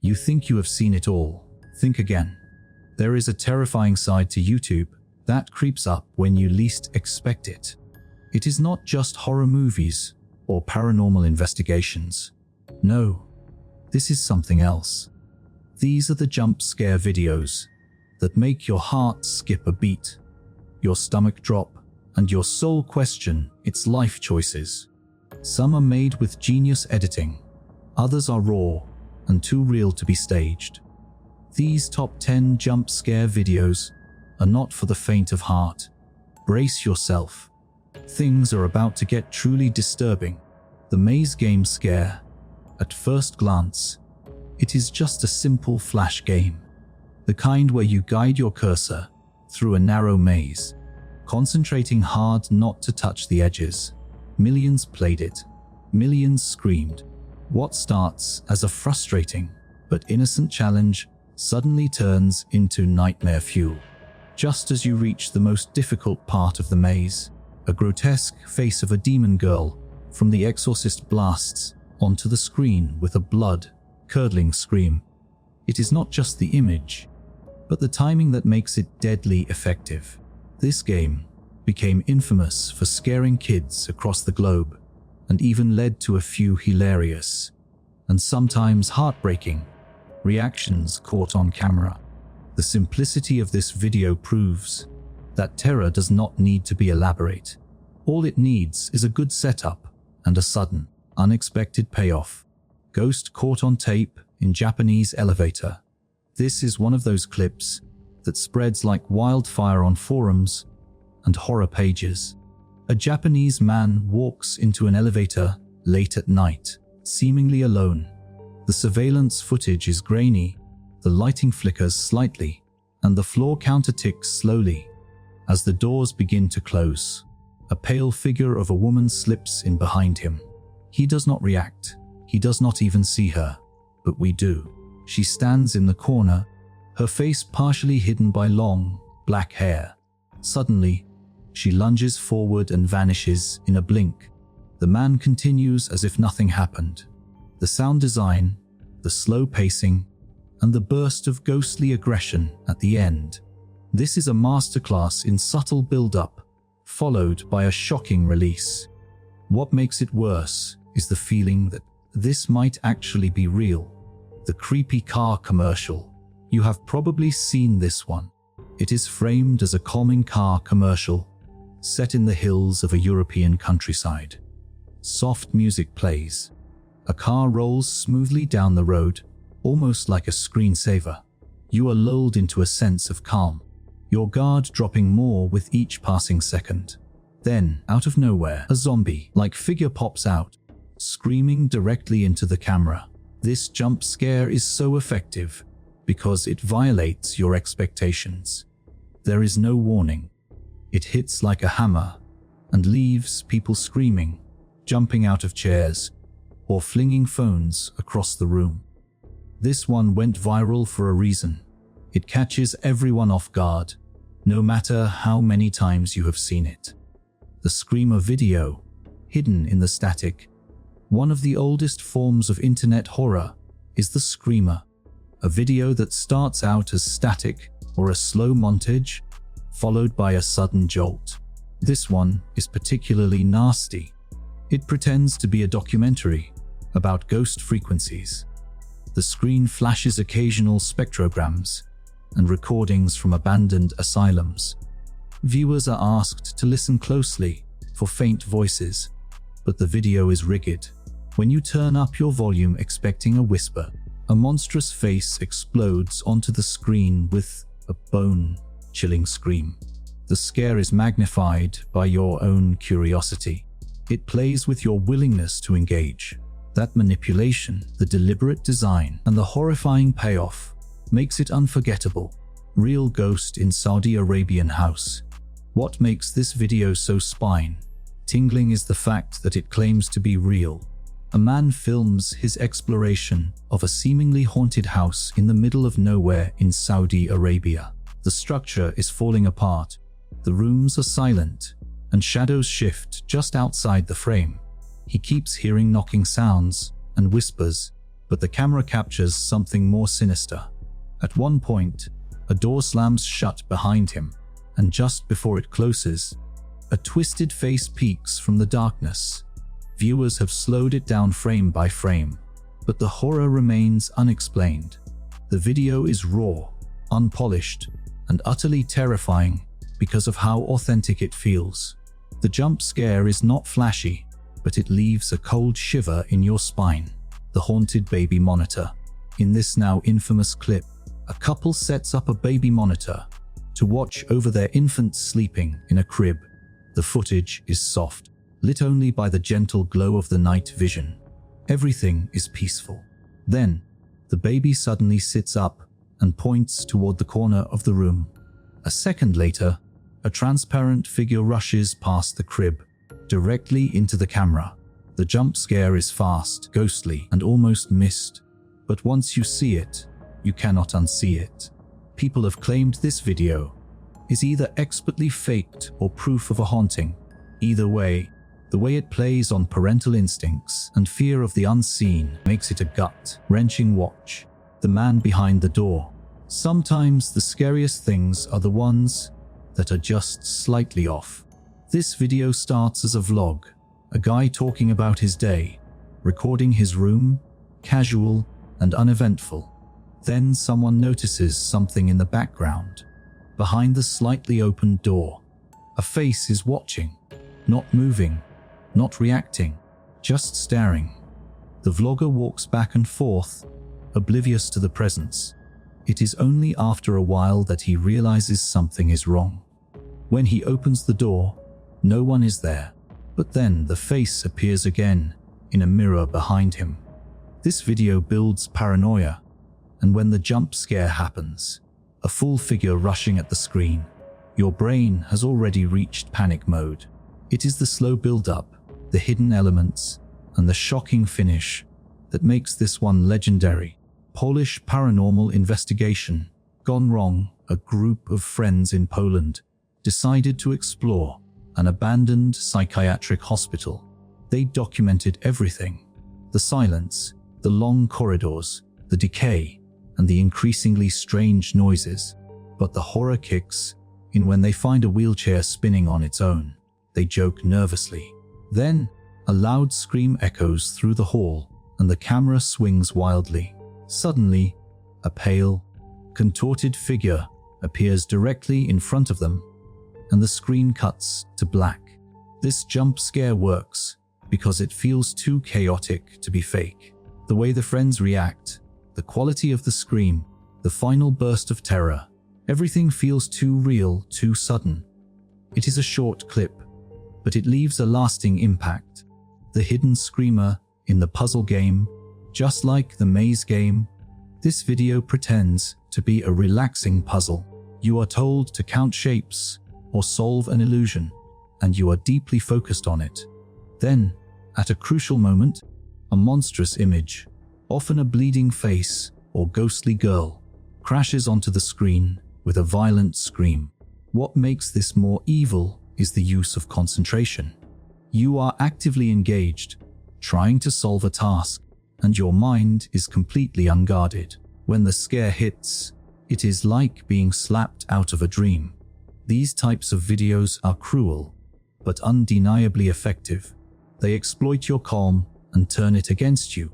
You think you have seen it all. Think again. There is a terrifying side to YouTube that creeps up when you least expect it. It is not just horror movies or paranormal investigations. No, this is something else. These are the jump scare videos that make your heart skip a beat, your stomach drop, and your soul question its life choices. Some are made with genius editing. Others are raw and too real to be staged. These top 10 jump scare videos are not for the faint of heart. Brace yourself. Things are about to get truly disturbing. The maze game scare. At first glance, it is just a simple flash game. The kind where you guide your cursor through a narrow maze, concentrating hard not to touch the edges. Millions played it. Millions screamed. What starts as a frustrating but innocent challenge suddenly turns into nightmare fuel. Just as you reach the most difficult part of the maze, a grotesque face of a demon girl from The Exorcist blasts onto the screen with a blood-curdling scream. It is not just the image, but the timing that makes it deadly effective. This game became infamous for scaring kids across the globe, and even led to a few hilarious and sometimes heartbreaking reactions caught on camera. The simplicity of this video proves that terror does not need to be elaborate. All it needs is a good setup and a sudden, unexpected payoff. Ghost caught on tape in Japanese elevator. This is one of those clips that spreads like wildfire on forums and horror pages. A Japanese man walks into an elevator late at night, seemingly alone. The surveillance footage is grainy, the lighting flickers slightly, and the floor counter ticks slowly. As the doors begin to close, a pale figure of a woman slips in behind him. He does not react. He does not even see her, but we do. She stands in the corner, her face partially hidden by long, black hair. Suddenly, she lunges forward and vanishes in a blink. The man continues as if nothing happened. The sound design, the slow pacing, and the burst of ghostly aggression at the end. This is a masterclass in subtle build-up, followed by a shocking release. What makes it worse is the feeling that this might actually be real. The creepy car commercial. You have probably seen this one. It is framed as a calming car commercial, set in the hills of a European countryside. Soft music plays. A car rolls smoothly down the road, almost like a screensaver. You are lulled into a sense of calm, your guard dropping more with each passing second. Then, out of nowhere, a zombie-like figure pops out, screaming directly into the camera. This jump scare is so effective because it violates your expectations. There is no warning. It hits like a hammer and leaves people screaming, jumping out of chairs, or flinging phones across the room. This one went viral for a reason. It catches everyone off guard, no matter how many times you have seen it. The screamer video, hidden in the static. One of the oldest forms of internet horror is the screamer, a video that starts out as static or a slow montage, followed by a sudden jolt. This one is particularly nasty. It pretends to be a documentary about ghost frequencies. The screen flashes occasional spectrograms and recordings from abandoned asylums. Viewers are asked to listen closely for faint voices, but the video is rigged. When you turn up your volume expecting a whisper, a monstrous face explodes onto the screen with a bone-chilling scream. The scare is magnified by your own curiosity. It plays with your willingness to engage. That manipulation, the deliberate design, and the horrifying payoff makes it unforgettable. Real ghost in Saudi Arabian house. What makes this video so spine-tingling is the fact that it claims to be real. A man films his exploration of a seemingly haunted house in the middle of nowhere in Saudi Arabia. The structure is falling apart. The rooms are silent, and shadows shift just outside the frame. He keeps hearing knocking sounds and whispers, but the camera captures something more sinister. At one point, a door slams shut behind him, and just before it closes, a twisted face peeks from the darkness. Viewers have slowed it down frame by frame, but the horror remains unexplained. The video is raw, unpolished, and utterly terrifying because of how authentic it feels. The jump scare is not flashy, but it leaves a cold shiver in your spine. The haunted baby monitor. In this now infamous clip, a couple sets up a baby monitor to watch over their infant sleeping in a crib. The footage is soft, lit only by the gentle glow of the night vision. Everything is peaceful. Then, the baby suddenly sits up and points toward the corner of the room. A second later, a transparent figure rushes past the crib, directly into the camera. The jump scare is fast, ghostly, and almost missed. But once you see it, you cannot unsee it. People have claimed this video is either expertly faked or proof of a haunting. Either way, the way it plays on parental instincts and fear of the unseen makes it a gut-wrenching watch. The man behind the door. Sometimes the scariest things are the ones that are just slightly off. This video starts as a vlog, a guy talking about his day, recording his room, casual and uneventful. Then someone notices something in the background. Behind the slightly opened door, a face is watching, not moving, not reacting, just staring. The vlogger walks back and forth, oblivious to the presence. It is only after a while that he realizes something is wrong. When he opens the door, no one is there, but then the face appears again in a mirror behind him. This video builds paranoia, and when the jump scare happens, a full figure rushing at the screen, your brain has already reached panic mode. It is the slow build-up, the hidden elements, and the shocking finish that makes this one legendary. Polish paranormal investigation. Gone wrong. A group of friends in Poland decided to explore an abandoned psychiatric hospital. They documented everything: the silence, the long corridors, the decay, and the increasingly strange noises. But the horror kicks in when they find a wheelchair spinning on its own. They joke nervously. Then, a loud scream echoes through the hall, and the camera swings wildly. Suddenly, a pale, contorted figure appears directly in front of them, and the screen cuts to black. This jump scare works because it feels too chaotic to be fake. The way the friends react, the quality of the scream, the final burst of terror, everything feels too real, too sudden. It is a short clip, but it leaves a lasting impact. The hidden screamer in the puzzle game, just like the maze game, this video pretends to be a relaxing puzzle. You are told to count shapes or solve an illusion, and you are deeply focused on it. Then, at a crucial moment, a monstrous image, often a bleeding face or ghostly girl, crashes onto the screen with a violent scream. What makes this more evil is the use of concentration. You are actively engaged, trying to solve a task, and your mind is completely unguarded. When the scare hits, it is like being slapped out of a dream. These types of videos are cruel, but undeniably effective. They exploit your calm and turn it against you.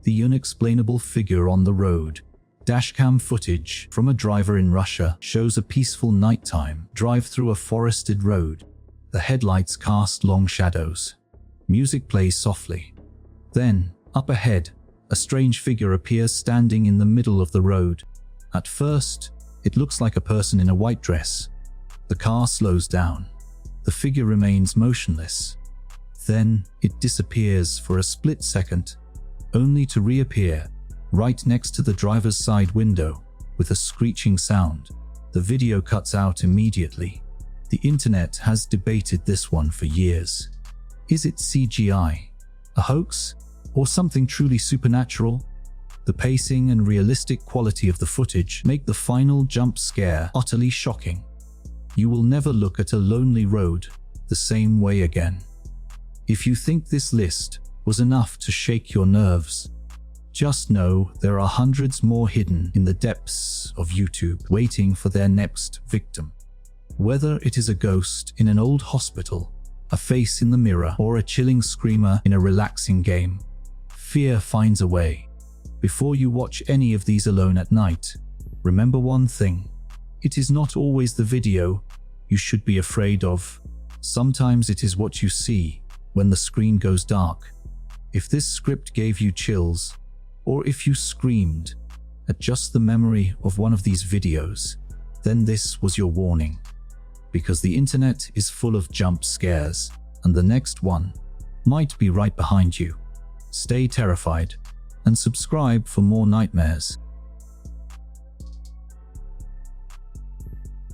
The unexplainable figure on the road. Dashcam footage from a driver in Russia shows a peaceful nighttime drive through a forested road. The headlights cast long shadows. Music plays softly. Then, up ahead, a strange figure appears standing in the middle of the road. At first, it looks like a person in a white dress. The car slows down. The figure remains motionless. Then, it disappears for a split second, only to reappear right next to the driver's side window with a screeching sound. The video cuts out immediately. The internet has debated this one for years. Is it CGI, a hoax, or something truly supernatural? The pacing and realistic quality of the footage make the final jump scare utterly shocking. You will never look at a lonely road the same way again. If you think this list was enough to shake your nerves, Just know there are hundreds more hidden in the depths of YouTube waiting for their next victim. Whether it is a ghost in an old hospital, a face in the mirror, or a chilling screamer in a relaxing game, fear finds a way. Before you watch any of these alone at night, remember one thing. It is not always the video you should be afraid of. Sometimes it is what you see when the screen goes dark. If this script gave you chills, or if you screamed at just the memory of one of these videos, then this was your warning. Because the internet is full of jump scares, and the next one might be right behind you. Stay terrified and subscribe for more nightmares.